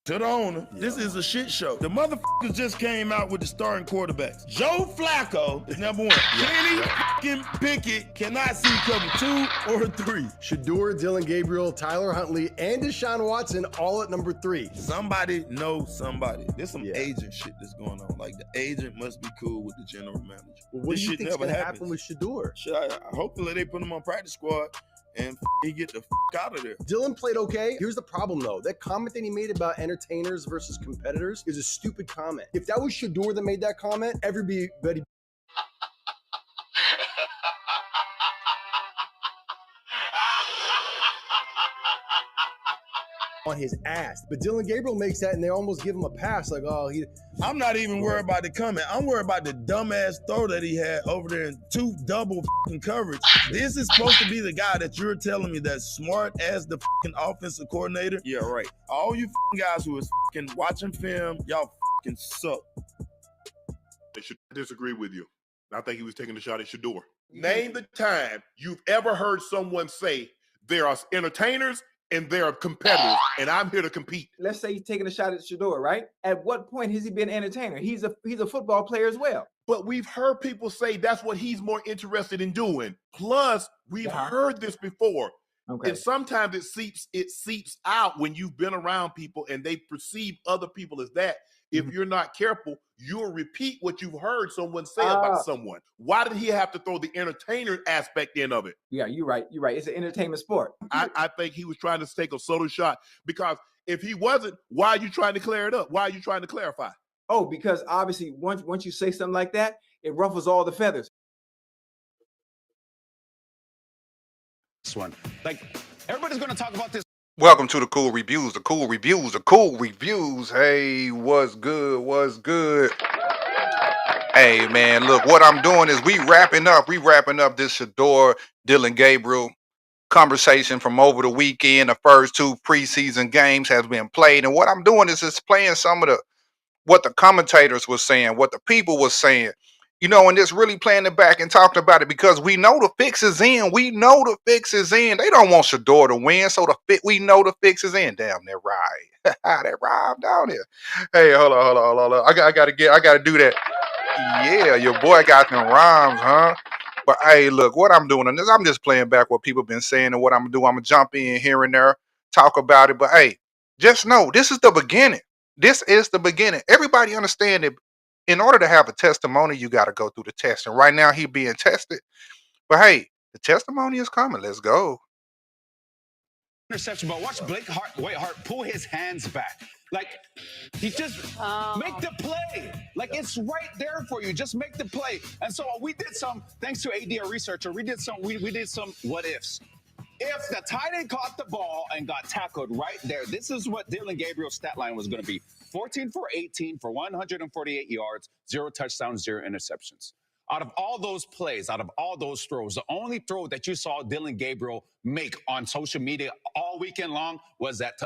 to the owner, this is a shit show. The motherfuckers just came out with the starting quarterbacks. Joe Flacco is number one. Kenny fucking Pickett cannot see cover 2 or 3. Shedeur, Dillon Gabriel, Tyler Huntley, and Deshaun Watson all at number 3. Somebody knows somebody. There's some agent shit that's going on. Like, the agent must be cool with the general manager. Well, what do you think is going to happen with Shedeur? Hopefully they put him on practice squad and he get the out of there. Dillon played okay. Here's the problem, though. That comment that he made about entertainers versus competitors is a stupid comment. If that was Shedeur that made that comment, everybody on his ass. But Dillon Gabriel makes that and they almost give him a pass. Like, oh, I'm not even worried about the comment. I'm worried about the dumbass throw that he had over there in 2 double coverage. This is supposed to be the guy that you're telling me that's smart as the offensive coordinator. Yeah, right. All you guys who is watching film, y'all suck. I should disagree with you. I think he was taking a shot at Shedeur. Name the time you've ever heard someone say there are entertainers and there are competitors, and I'm here to compete. Let's say he's taking a shot at Shedeur, right? At what point has he been an entertainer? He's a football player as well. But we've heard people say that's what he's more interested in doing. Plus, we've heard this before. Okay. And sometimes it seeps out when you've been around people and they perceive other people as that. If you're not careful, you'll repeat what you've heard someone say about someone. Why did he have to throw the entertainer aspect in of it? Yeah, you're right. You're right. It's an entertainment sport. I think he was trying to take a subtle shot, because if he wasn't, why are you trying to clear it up? Why are you trying to clarify? Oh, because obviously once you say something like that, it ruffles all the feathers. This one, like, everybody's going to talk about this. Welcome to the Cool Reviews, the Cool Reviews, the Cool Reviews. Hey, what's good? What's good? Hey, man, look, what I'm doing is we wrapping up this Shedeur, Dillon Gabriel conversation from over the weekend. The first 2 preseason games has been played. And what I'm doing is just playing some of what the commentators were saying, what the people were saying. You know, and just really playing it back and talking about it, because we know the fix is in. We know the fix is in. They don't want Shedeur to win, so we know the fix is in. Damn, that ride. That ride down here. Hey, hold on. I gotta do that. Yeah, your boy got them rhymes, huh? But hey, look, what I'm doing in this, I'm just playing back what people been saying, and what I'm gonna do, I'm gonna jump in here and there, talk about it. But hey, just know this is the beginning. This is the beginning. Everybody understand it. In order to have a testimony, you got to go through the test. And right now, he's being tested. But hey, the testimony is coming. Let's go. Interception, but watch Whitehart pull his hands back. Like, he just make the play. Like, it's right there for you. Just make the play. And so we did some, thanks to AD, our researcher, we did some what ifs. If the tight end caught the ball and got tackled right there, this is what Dillon Gabriel's stat line was going to be. 14 for 18 for 148 yards, 0 touchdowns, 0 interceptions. Out of all those plays, out of all those throws, the only throw that you saw Dillon Gabriel make on social media all weekend long was that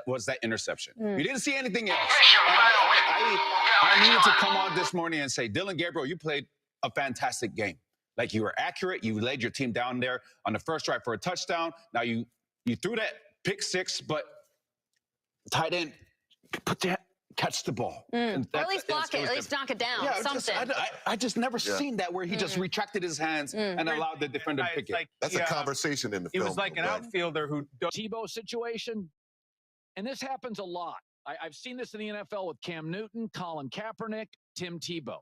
interception. You didn't see anything else. I needed to come on this morning and say, Dillon Gabriel, you played a fantastic game. Like, you were accurate. You laid your team down there on the first drive for a touchdown. Now you threw that pick 6, but tight end, catch the ball. Or at least block it. At least knock it down. Yeah, something. I just never seen that where he just retracted his hands and allowed the defender to pick it. That's a conversation in the film. It was like an outfielder who Tebow situation, and this happens a lot. I've seen this in the NFL with Cam Newton, Colin Kaepernick, Tim Tebow.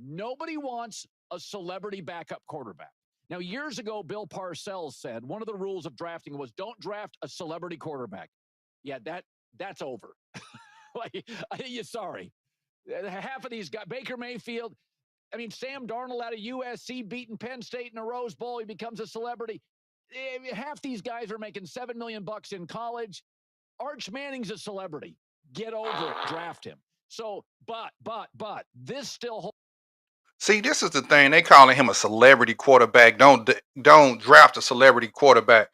Nobody wants a celebrity backup quarterback. Now, years ago, Bill Parcells said one of the rules of drafting was don't draft a celebrity quarterback. Yeah, that's over. Like, sorry. Half of these guys, Baker Mayfield, I mean, Sam Darnold out of USC beating Penn State in a Rose Bowl, he becomes a celebrity. Half these guys are making $7 million in college. Arch Manning's a celebrity. Get over it. Draft him. So, but this still holds. See, this is the thing. They calling him a celebrity quarterback. Don't draft a celebrity quarterback.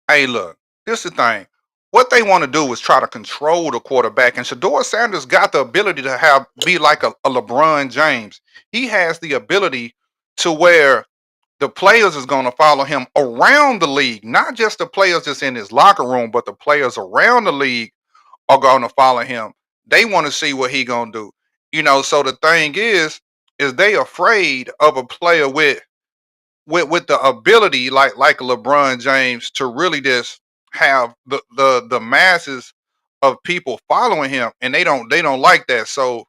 Hey, look, this is the thing. What they want to do is try to control the quarterback. And Shedeur Sanders got the ability to be like a LeBron James. He has the ability to where the players is going to follow him around the league. Not just the players that's in his locker room, but the players around the league are going to follow him. They want to see what he gonna do. So the thing is they afraid of a player with the ability like LeBron James to really just have the masses of people following him, and they don't like that. So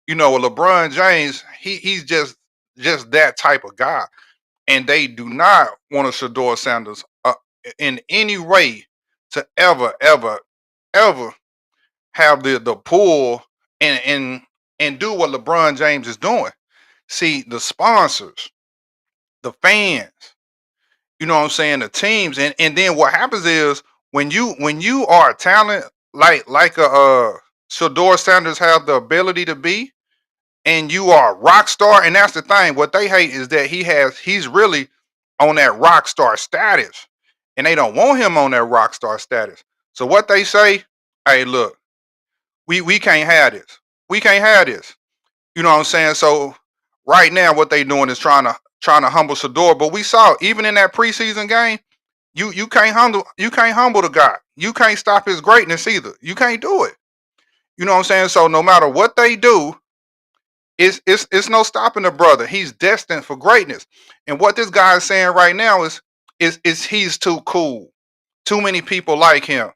with LeBron James, he's just that type of guy, and they do not want a Shedeur Sanders in any way to ever have the pull and do what LeBron James is doing. See, the sponsors, the fans, you know what I'm saying, the teams, and then what happens is when you are a talent like a Shedeur Sanders have the ability to be, and you are a rock star, and that's the thing. What they hate is that he's really on that rock star status, and they don't want him on that rock star status. So what they say, hey, look, we can't have this. We can't have this. You know what I'm saying? So right now, what they doing is trying to humble Shedeur. But we saw even in that preseason game, you can't humble the guy. You can't stop his greatness either. You can't do it. You know what I'm saying? So no matter what they do, it's no stopping the brother. He's destined for greatness. And what this guy is saying right now is he's too cool. Too many people like him.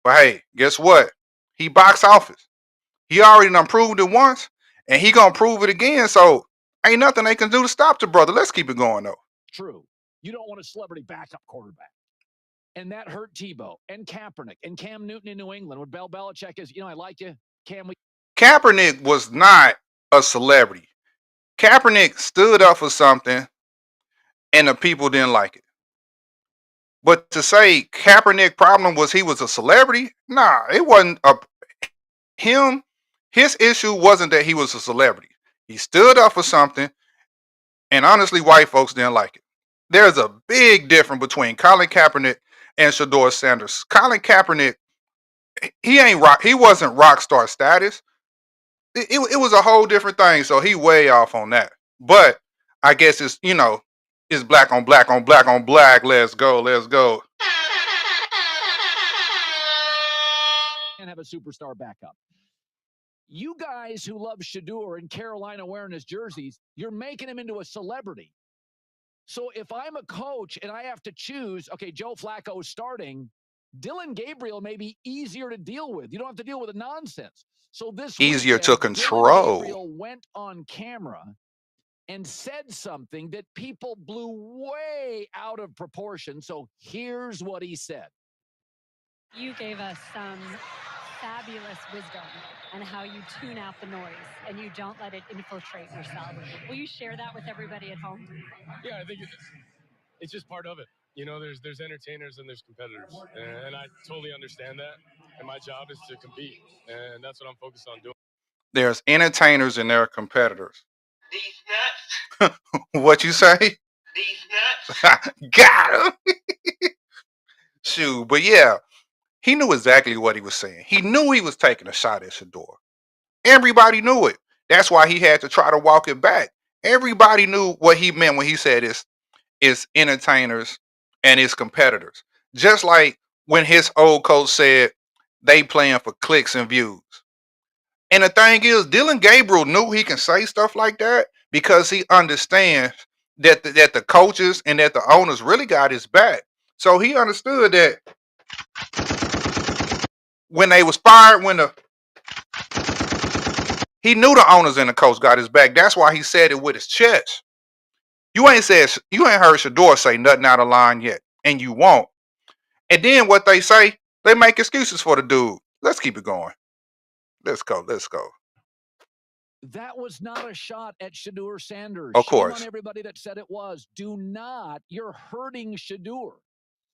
But hey, guess what? He box office. He already done proved it once, and he gonna prove it again. So ain't nothing they can do to stop the brother. Let's keep it going though. True. You don't want a celebrity backup quarterback. And that hurt Tebow and Kaepernick and Cam Newton in New England. When Bill Belichick is, I like you, Cam. Kaepernick was not a celebrity. Kaepernick stood up for something, and the people didn't like it. But to say Kaepernick problem was he was a celebrity, nah, it wasn't him. His issue wasn't that he was a celebrity. He stood up for something, and honestly, white folks didn't like it. There's a big difference between Colin Kaepernick and Shedeur Sanders. Colin Kaepernick, he wasn't rock star status. It was a whole different thing. So he way off on that. But I guess it's black on black on black on black. Let's go, let's go. And have a superstar backup. You guys who love Shedeur and Carolina wearing his jerseys, you're making him into a celebrity. So if I'm a coach and I have to choose, okay, Joe Flacco is starting, Dillon Gabriel may be easier to deal with. You don't have to deal with the nonsense. So this easier weekend, to control. Dillon Gabriel went on camera and said something that people blew way out of proportion. So here's what he said. You gave us some fabulous wisdom on how you tune out the noise and you don't let it infiltrate yourself. Will you share that with everybody at home? Yeah, I think it's just part of it. There's entertainers and there's competitors, and I totally understand that. And my job is to compete, and that's what I'm focused on doing. There's entertainers and there are competitors. These nuts. What you say? These nuts. Got him. Shoot, but yeah, he knew exactly what he was saying. He knew he was taking a shot at Shedeur. Everybody knew it. That's why he had to try to walk it back. Everybody knew what he meant when he said it's entertainers and it's competitors. Just like when his old coach said they playing for clicks and views. And the thing is, Dillon Gabriel knew he can say stuff like that because he understands that the coaches and that the owners really got his back. So he understood that when they was fired, he knew the owners and the coach got his back. That's why he said it with his chest. You ain't heard Shedeur say nothing out of line yet, and you won't. And then what they say, they make excuses for the dude. Let's keep it going. Let's go. That was not a shot at Shedeur Sanders. Of course. Shame on everybody that said it was. Do not. You're hurting Shedeur.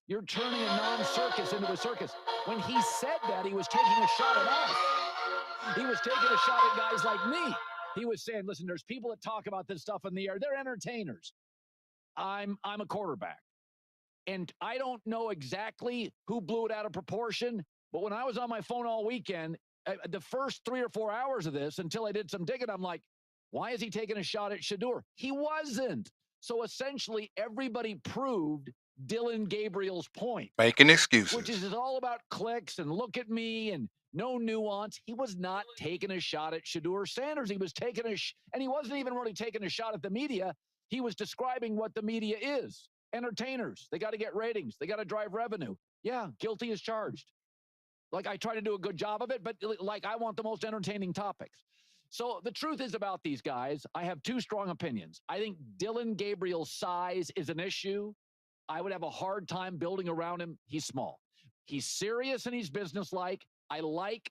You're turning a non-circus into a circus. When he said that, he was taking a shot at us. He was taking a shot at guys like me. He was saying, listen, there's people that talk about this stuff in the air. They're entertainers. I'm a quarterback. And I don't know exactly who blew it out of proportion, but when I was on my phone all weekend, the first 3 or 4 hours of this, until I did some digging, I'm like, why is he taking a shot at Shedeur? He wasn't. So essentially, everybody proved Dillon Gabriel's point. Making excuses. Which is all about clicks and look at me and no nuance. He was not taking a shot at Shedeur Sanders. He was taking and he wasn't even really taking a shot at the media. He was describing what the media is. Entertainers. They got to get ratings. They got to drive revenue. Yeah, guilty as charged. Like, I try to do a good job of it, but like, I want the most entertaining topics. So the truth is about these guys, I have two strong opinions. I think Dillon Gabriel's size is an issue. I would have a hard time building around him. He's small. He's serious and he's businesslike. I like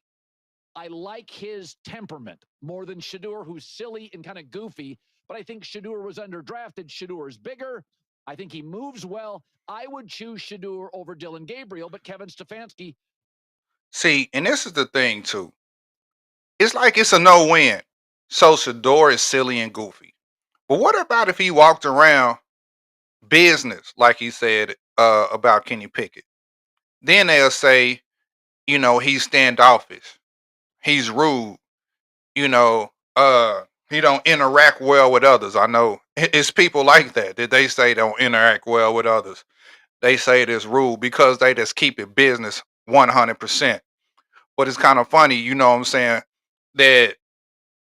his temperament more than Shedeur, who's silly and kind of goofy. But I think Shedeur was underdrafted. Shedeur is bigger. I think he moves well. I would choose Shedeur over Dillon Gabriel, but Kevin Stefanski. See, and this is the thing too. It's like it's a no-win. So Shedeur is silly and goofy. But what about if he walked around business, like he said about Kenny Pickett? Then they'll say, he's standoffish. He's rude. You know, he don't interact well with others. I know it's people like that they say don't interact well with others. They say it is rude because they just keep it business 100%. But it's kind of funny, you know what I'm saying, that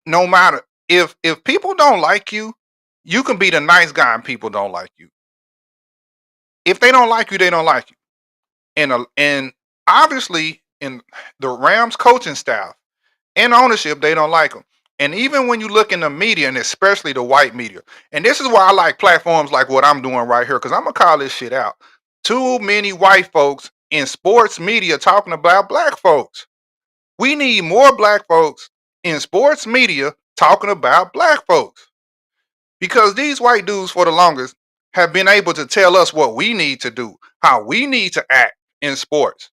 no matter if people don't like you, you can be the nice guy and people don't like you. If they don't like you, they don't like you. And obviously in the Rams coaching staff and ownership, they don't like them. And even when you look in the media, and especially the white media, and this is why I like platforms like what I'm doing right here, because I'm gonna call this shit out. Too many white folks in sports media talking about black folks. We need more black folks in sports media talking about black folks. Because these white dudes for the longest have been able to tell us what we need to do, how we need to act in sports.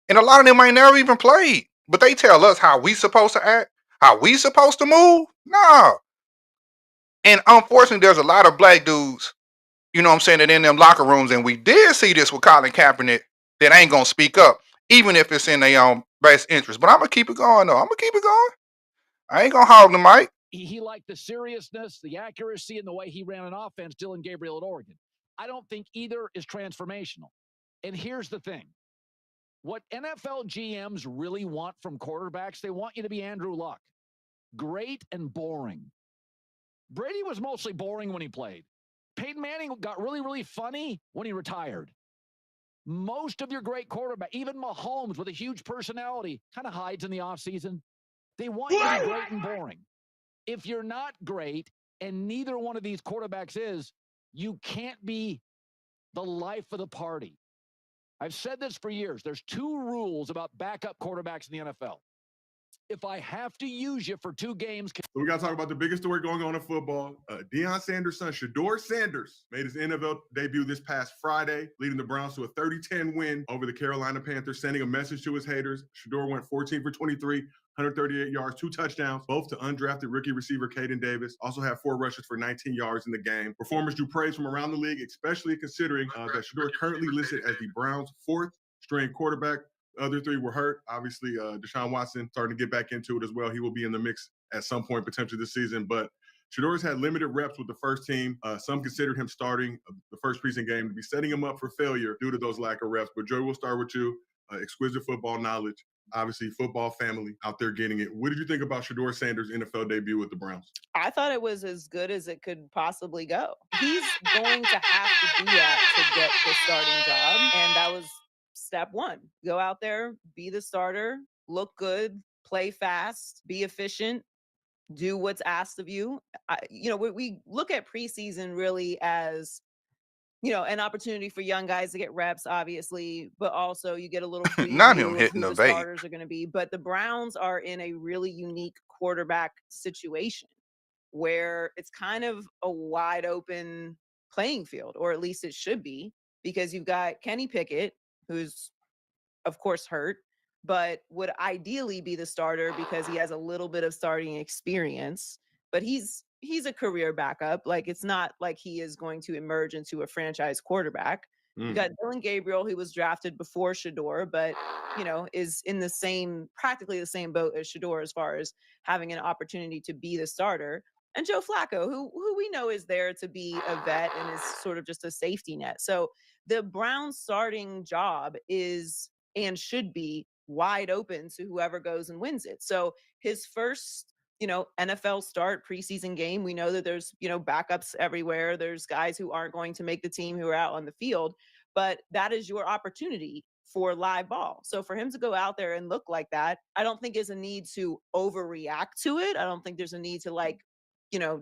And a lot of them ain't never even played, but they tell us how we supposed to act, how we supposed to move. No. And unfortunately, there's a lot of black dudes, you know what I'm saying, that in them locker rooms, and we did see this with Colin Kaepernick, that ain't going to speak up, even if it's in their own best interest. But I'm going to keep it going, though. I'm going to keep it going. I ain't going to hog the mic. He liked the seriousness, the accuracy, and the way he ran an offense, Dillon Gabriel at Oregon. I don't think either is transformational. And here's the thing. What NFL GMs really want from quarterbacks, they want you to be Andrew Luck. Great and boring. Brady was mostly boring when he played. Peyton Manning got really, really funny when he retired. Most of your great quarterback, even Mahomes with a huge personality, kind of hides in the offseason. They want you to be great and boring. If you're not great, and neither one of these quarterbacks is, you can't be the life of the party. I've said this for years. There's two rules about backup quarterbacks in the NFL. If I have to use you for 2 games. So we got to talk about the biggest story going on in football. Deion Sanders' son, Shedeur Sanders, made his NFL debut this past Friday, leading the Browns to a 30-10 win over the Carolina Panthers, sending a message to his haters. Shedeur went 14 for 23, 138 yards, 2 touchdowns, both to undrafted rookie receiver Caden Davis. Also had 4 rushes for 19 yards in the game. Performers drew praise from around the league, especially considering that Shedeur currently listed as the Browns' 4th-string quarterback. The other 3 were hurt. Obviously, Deshaun Watson starting to get back into it as well. He will be in the mix at some point potentially this season. But Shedeur's had limited reps with the first team. Some considered him starting the first preseason game to be setting him up for failure due to those lack of reps. But Joey, we'll start with you. Exquisite football knowledge. Obviously, football family out there getting it. What did you think about Shedeur Sanders' NFL debut with the Browns? I thought it was as good as it could possibly go. He's going to have to do that to get the starting job. And that was step 1. Go out there, be the starter, look good, play fast, be efficient, do what's asked of you. We look at preseason really as, an opportunity for young guys to get reps, obviously, but also you get a little Not him preview of hitting who the the vape. starters are going to be. But the Browns are in a really unique quarterback situation where it's kind of a wide open playing field, or at least it should be, because you've got Kenny Pickett, who's of course hurt, but would ideally be the starter because he has a little bit of starting experience, but he's a career backup. Like, it's not like he is going to emerge into a franchise quarterback. You got Dillon Gabriel, who was drafted before Shedeur, but is in practically the same boat as Shedeur as far as having an opportunity to be the starter. And Joe Flacco, who we know is there to be a vet and is sort of just a safety net. So the Browns starting job is and should be wide open to whoever goes and wins it. So his first, NFL start preseason game, we know that there's, backups everywhere. There's guys who aren't going to make the team who are out on the field, but that is your opportunity for live ball. So for him to go out there and look like that, I don't think there's a need to overreact to it. I don't think there's a need to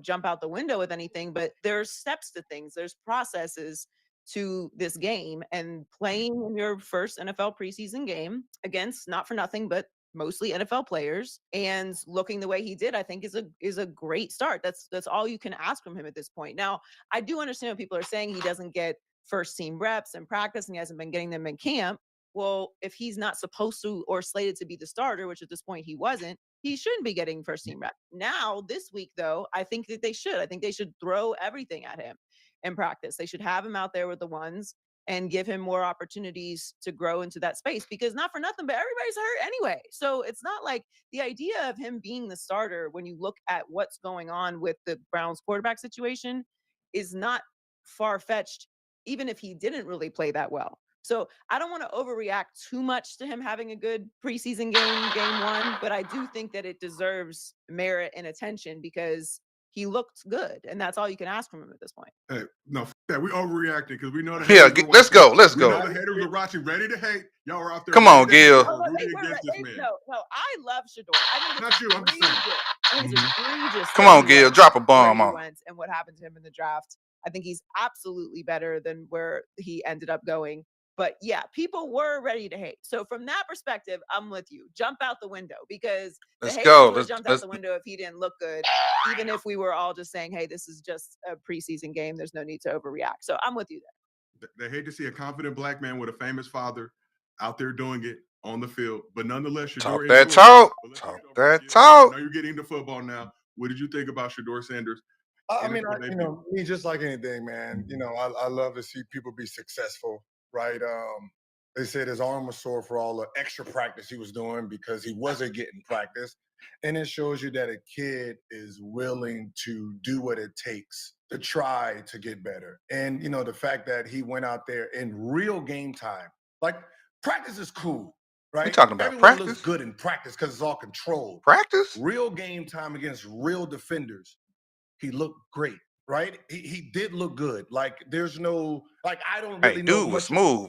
jump out the window with anything, but there's steps to things. There's processes to this game, and playing in your first NFL preseason game against, not for nothing, but mostly NFL players, and looking the way he did, I think is a great start. That's all you can ask from him at this point. Now, I do understand what people are saying. He doesn't get first team reps and practice, and he hasn't been getting them in camp. Well, if he's not supposed to or slated to be the starter, which at this point he wasn't, he shouldn't be getting first team reps. Now, this week, though, I think that they should. I think they should throw everything at him in practice. They should have him out there with the ones and give him more opportunities to grow into that space, because not for nothing, but everybody's hurt anyway. So it's not like the idea of him being the starter, when you look at what's going on with the Browns quarterback situation, is not far-fetched, even if he didn't really play that well. So I don't want to overreact too much to him having a good preseason game one, but I do think that it deserves merit and attention because he looked good, and that's all you can ask from him at this point. Hey, no, that we overreacting because we know the Yeah, haters let's go. Let's we go. know the haters are watching, ready to hate. Y'all are out there. Come on, ready to hate. Gil. We're rooting against this man. No, I love Shedeur. I think Not you, I'm just saying. I think it's egregious. Come that on, he Gil. went Drop a where bomb he on him. went and what happened to him in the draft. I think he's absolutely better than where he ended up going. But yeah, people were ready to hate. So from that perspective, I'm with you. Jump out the window, because the Let's haters go. would have jumped out the window if he didn't look good, even if we were all just saying, hey, this is just a preseason game. There's no need to overreact. So I'm with you there. They hate to see a confident black man with a famous father out there doing it on the field, but nonetheless, Shedeur Talk is that doing talk. it. Talk Gil. that I talk. know you're getting into football now. What did you think about Shedeur Sanders? I mean, me, just like anything, man. I love to see people be successful, right? They said his arm was sore for all the extra practice he was doing because he wasn't getting practice. And it shows you that a kid is willing to do what it takes to try to get better. And, the fact that he went out there in real game time, like practice is cool, right? We talking about Everyone practice? looks good in practice because it's all controlled. Practice? Real game time against real defenders, he looked great. Right? He did look good. Like there's no I don't really know. Dude was smooth.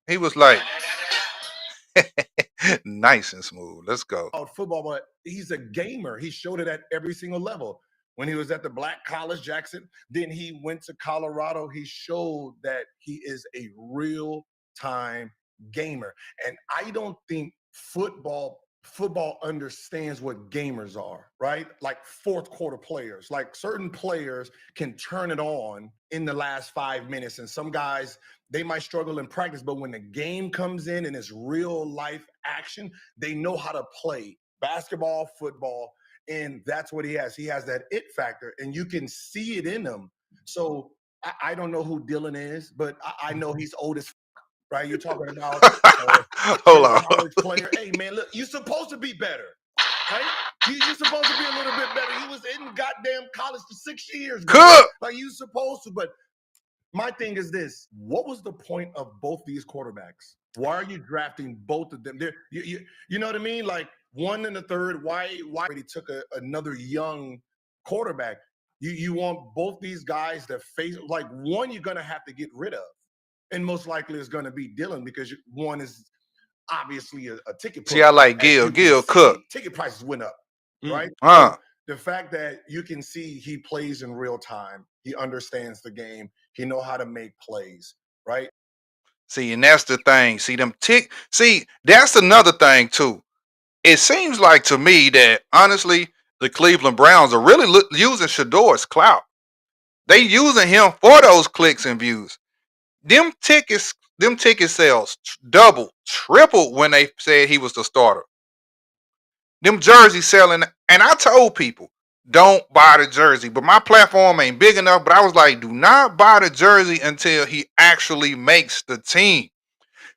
He was like nice and smooth. Let's go. Football, but he's a gamer. He showed it at every single level. When he was at the Black College, Jackson, then he went to Colorado. He showed that he is a real-time gamer. And I don't think football understands what gamers are, right? Like fourth quarter players. Like certain players can turn it on in the last 5 minutes, and some guys, they might struggle in practice, but when the game comes in and it's real life action, they know how to play basketball, football, and that's what he has. He has that it factor, and you can see it in him. So I don't know who Dylan is, but I know he's old as right? You're talking about hold on. college player. Hey, man, look, you're supposed to be better, right? You're supposed to be a little bit better. He was in goddamn college for 6 years. Cook. Like you supposed to, but my thing is this: what was the point of both these quarterbacks? Why are you drafting both of them? You know what I mean? Like one and the third. Why he took another young quarterback? You want both these guys to face like one you're gonna have to get rid of. And most likely is going to be Dylan because one is obviously a ticket. See, I like Gil Cook. Ticket prices went up, right? So the fact that you can see he plays in real time, he understands the game, he know how to make plays, right? See, and that's the thing. See, that's another thing too. It seems like to me that honestly, the Cleveland Browns are really using Shedeur's clout. They using him for those clicks and views. Them ticket sales doubled, tripled when they said he was the starter. Them jerseys selling, and I told people, don't buy the jersey. But my platform ain't big enough. But I was like, do not buy the jersey until he actually makes the team.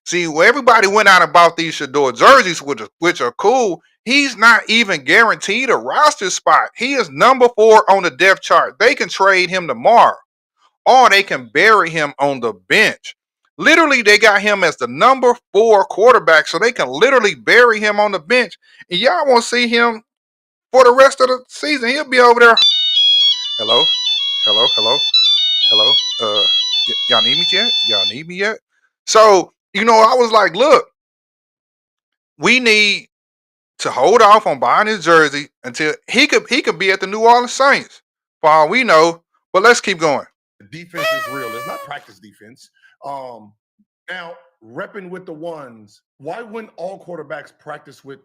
See, everybody went out and bought these Shedeur jerseys, which are cool. He's not even guaranteed a roster spot. He is number 4 on the depth chart. They can trade him tomorrow, or they can bury him on the bench. Literally, they got him as the number 4 quarterback, so they can literally bury him on the bench. And y'all won't see him for the rest of the season. He'll be over there. Hello, hello, hello, hello. Y'all need me yet? Y'all need me yet? So I was like, look, we need to hold off on buying his jersey until he could be at the New Orleans Saints, for all we know. But let's keep going. The defense is real. It's not practice defense. Now, repping with the ones, why wouldn't all quarterbacks practice with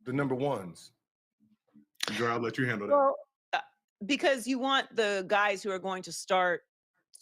the number ones? Joe, I'll let you handle that. Well, because you want the guys who are going to start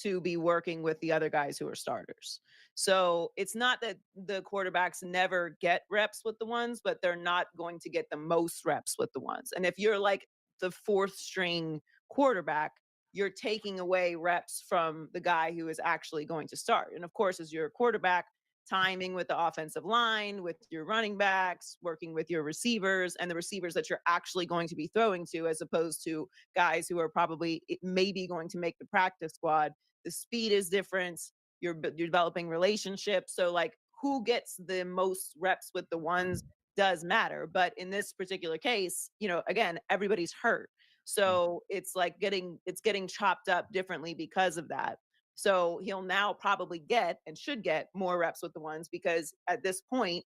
to be working with the other guys who are starters. So it's not that the quarterbacks never get reps with the ones, but they're not going to get the most reps with the ones. And if you're like the 4th string quarterback, you're taking away reps from the guy who is actually going to start. And of course, as your quarterback, timing with the offensive line, with your running backs, working with your receivers, and the receivers that you're actually going to be throwing to, as opposed to guys who are probably maybe going to make the practice squad. The speed is different. You're developing relationships. So like who gets the most reps with the ones does matter. But in this particular case, again, everybody's hurt. So it's like getting chopped up differently because of that. So he'll now probably get and should get more reps with the ones, because at this point,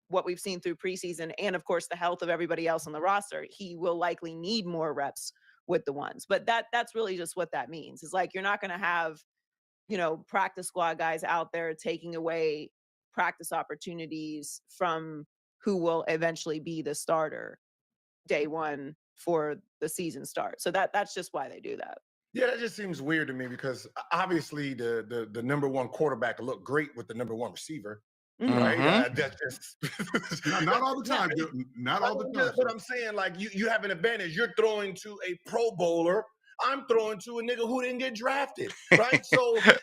what we've seen through preseason and of course the health of everybody else on the roster, he will likely need more reps with the ones. But that's really just what that means. Is like you're not going to have, practice squad guys out there taking away practice opportunities from who will eventually be the starter day one for the season start. So that's just why they do that. Yeah, that just seems weird to me because obviously the number 1 quarterback looked great with the number 1 receiver, right? That's just not all the time. Not all the time. But I'm saying, like, you have an advantage. You're throwing to a Pro Bowler. I'm throwing to a nigga who didn't get drafted, right? So, well,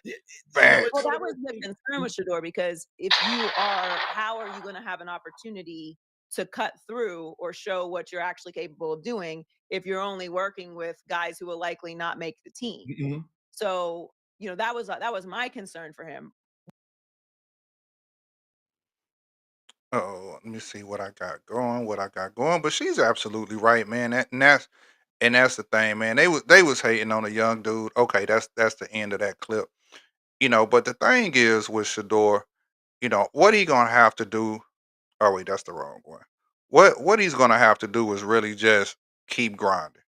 that was the concern with Shedeur, because how are you going to have an opportunity to cut through or show what you're actually capable of doing if you're only working with guys who will likely not make the team? Mm-hmm. So, that was my concern for him. Oh, let me see what I got going. But she's absolutely right, man. And that's the thing, man. They was hating on a young dude. Okay, that's the end of that clip. But the thing is with Shedeur, what he gonna have to do. Oh wait, that's the wrong one. What he's gonna have to do is really just keep grinding.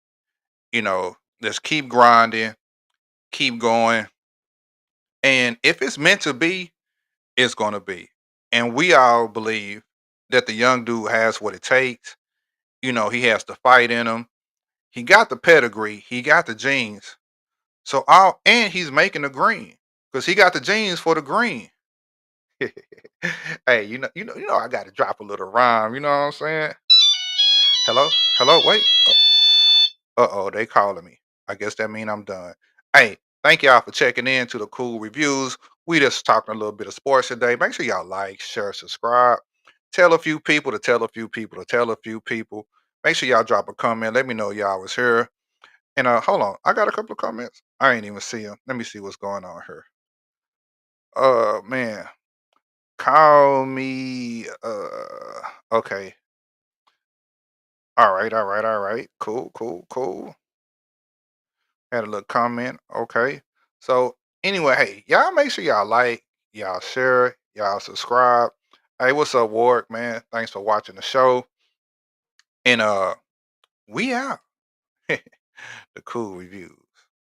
Just keep grinding, keep going. And if it's meant to be, it's gonna be. And we all believe that the young dude has what it takes. He has the fight in him. He got the pedigree. He got the genes. And he's making the green because he got the genes for the green. Hey, I got to drop a little rhyme. You know what I'm saying? Hello, wait. Uh-oh, they calling me. I guess that mean I'm done. Hey, thank y'all for checking in to the Cool Reviews. We just talking a little bit of sports today. Make sure y'all like, share, subscribe. Tell a few people to tell a few people to tell a few people. Make sure y'all drop a comment. Let me know y'all was here. And hold on, I got a couple of comments. I ain't even see them. Let me see what's going on here. Man, call me. Okay. All right. Cool. Had a little comment. Okay. So anyway, hey, y'all make sure y'all like, y'all share, y'all subscribe. Hey, what's up, Warwick, man? Thanks for watching the show. And we out. The Cool Review.